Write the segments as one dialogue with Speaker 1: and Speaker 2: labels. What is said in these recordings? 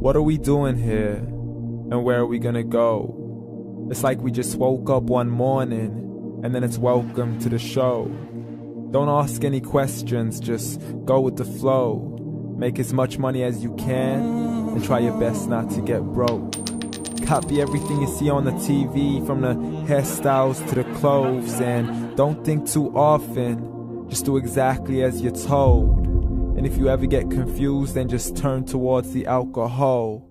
Speaker 1: What are we doing here? And where are we gonna go? It's like we just woke up one morning and then it's welcome to the show. Don't ask any questions, just go with the flow. Make as much money as you can and try your best not to get broke. Copy everything you see on the TV, from the hairstyles to the clothes, and don't think too often, just do exactly as you're told. And if you ever get confused, then just turn towards the alcohol.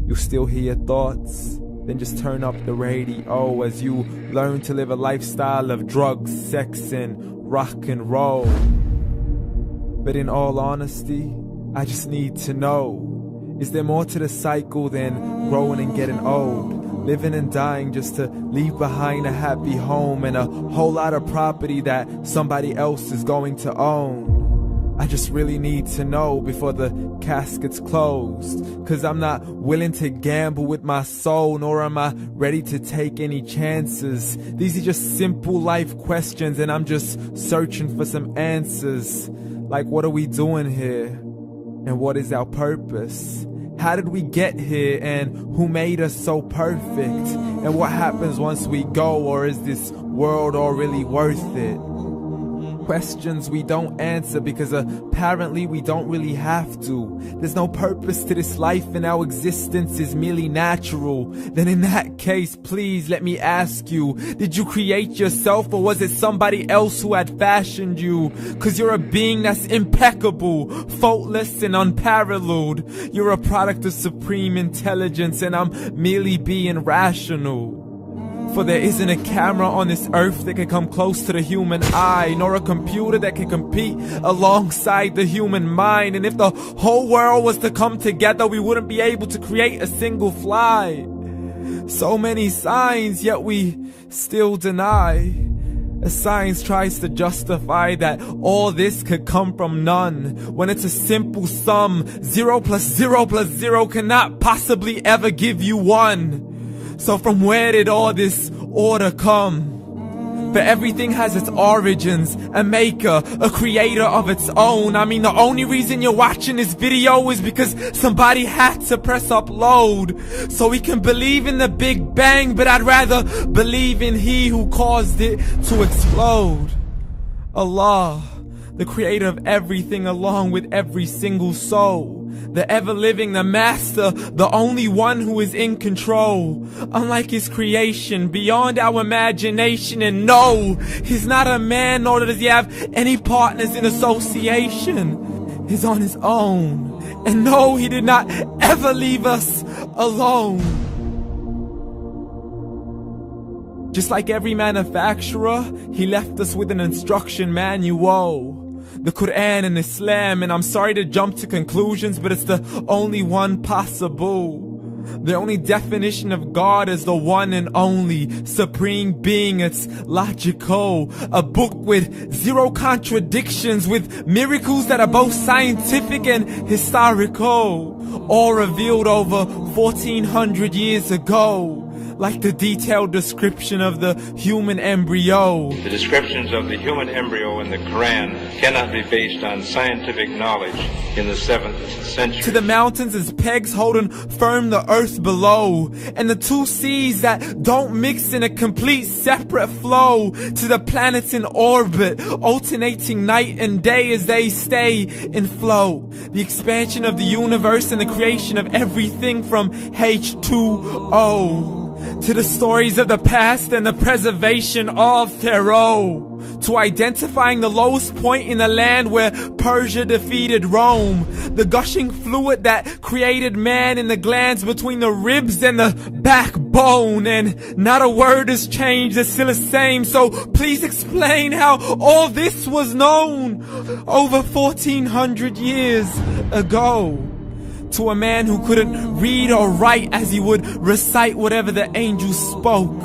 Speaker 1: You'll still hear your thoughts, then just turn up the radio as you learn to live a lifestyle of drugs, sex, and rock and roll. But in all honesty, I just need to know, is there more to the cycle than growing and getting old? Living and dying just to leave behind a happy home and a whole lot of property that somebody else is going to own. I just really need to know before the casket's closed, 'cause I'm not willing to gamble with my soul, nor am I ready to take any chances. These are just simple life questions and I'm just searching for some answers. Like, what are we doing here? And what is our purpose? How did we get here, and who made us so perfect? And what happens once we go, or is this world all really worth it? Questions we don't answer because apparently we don't really have to. There's no purpose to this life and our existence is merely natural. Then in that case, please let me ask you, did you create yourself, or was it somebody else who had fashioned you? 'Cause you're a being that's impeccable, faultless and unparalleled. You're a product of supreme intelligence and I'm merely being rational. For there isn't a camera on this earth that can come close to the human eye, nor a computer that can compete alongside the human mind. And if the whole world was to come together, we wouldn't be able to create a single fly. So many signs, yet we still deny. As science tries to justify that all this could come from none, when it's a simple sum. 0 plus 0 plus 0 cannot possibly ever give you 1. So from where did all this order come? For everything has its origins, a maker, a creator of its own. I mean, the only reason you're watching this video is because somebody had to press upload. So we can believe in the Big Bang, but I'd rather believe in He who caused it to explode. Allah, the creator of everything along with every single soul. The ever-living, the master, the only one who is in control. Unlike his creation, beyond our imagination. And no, he's not a man, nor does he have any partners in association. He's on his own. And no, he did not ever leave us alone. Just like every manufacturer, he left us with an instruction manual. The Quran and Islam, and I'm sorry to jump to conclusions, but it's the only one possible. The only definition of God is the one and only supreme being. It's logical, a book with 0 contradictions, with miracles that are both scientific and historical, all revealed over 1400 years ago. Like the detailed description of the human embryo.
Speaker 2: The descriptions of the human embryo in the Quran cannot be based on scientific knowledge in the 7th century.
Speaker 1: To the mountains as pegs holding firm the earth below, and the 2 seas that don't mix in a complete separate flow. To the planets in orbit, alternating night and day as they stay in flow. The expansion of the universe and the creation of everything from H2O. To the stories of the past and the preservation of Pharaoh. To identifying the lowest point in the land where Persia defeated Rome. The gushing fluid that created man in the glands between the ribs and the backbone. And not a word has changed, it's still the same. So please explain how all this was known over 1400 years ago. To a man who couldn't read or write, as he would recite whatever the angels spoke.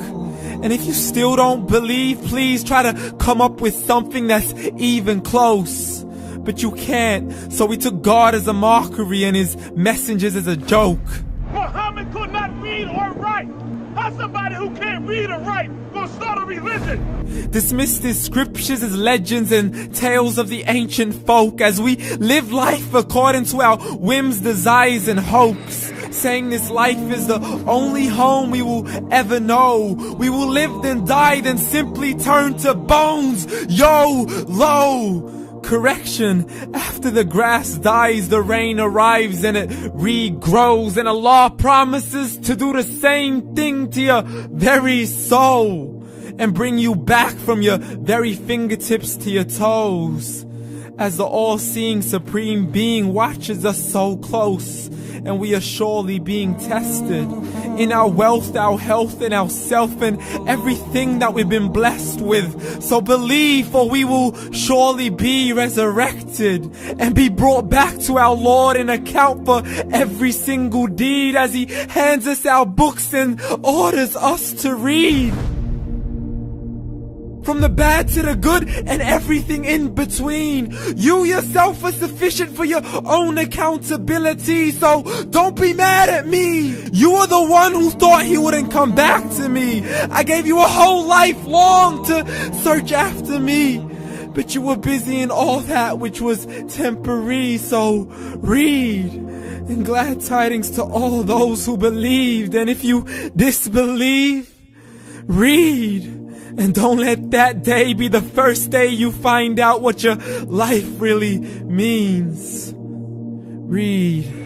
Speaker 1: And if you still don't believe, please try to come up with something that's even close. But you can't, so we took God as a mockery and his messengers as a joke.
Speaker 3: Muhammad could not read or write. How's somebody who can't read or write gonna start a religion?
Speaker 1: Dismissed his scriptures as legends and tales of the ancient folk, as we live life according to our whims, desires, and hopes. saying this life is the only home we will ever know. We will live then die, then simply turn to bones. YOLO! Correction, after the grass dies, the rain arrives and it regrows, and Allah promises to do the same thing to your very soul and bring you back from your very fingertips to your toes, as the all-seeing supreme being watches us so close, and we are surely being tested in our wealth, our health, and our self, and everything that we've been blessed with. So believe, for we will surely be resurrected and be brought back to our Lord and account for every single deed, as He hands us our books and orders us to read. From the bad to the good and everything in between. You yourself are sufficient for your own accountability, so don't be mad at me. You are the one who thought He wouldn't come back to me. I gave you a whole life long to search after me, but you were busy in all that which was temporary. So read, and glad tidings to all those who believed. And if you disbelieve, read. And don't let that day be the first day you find out what your life really means. Read.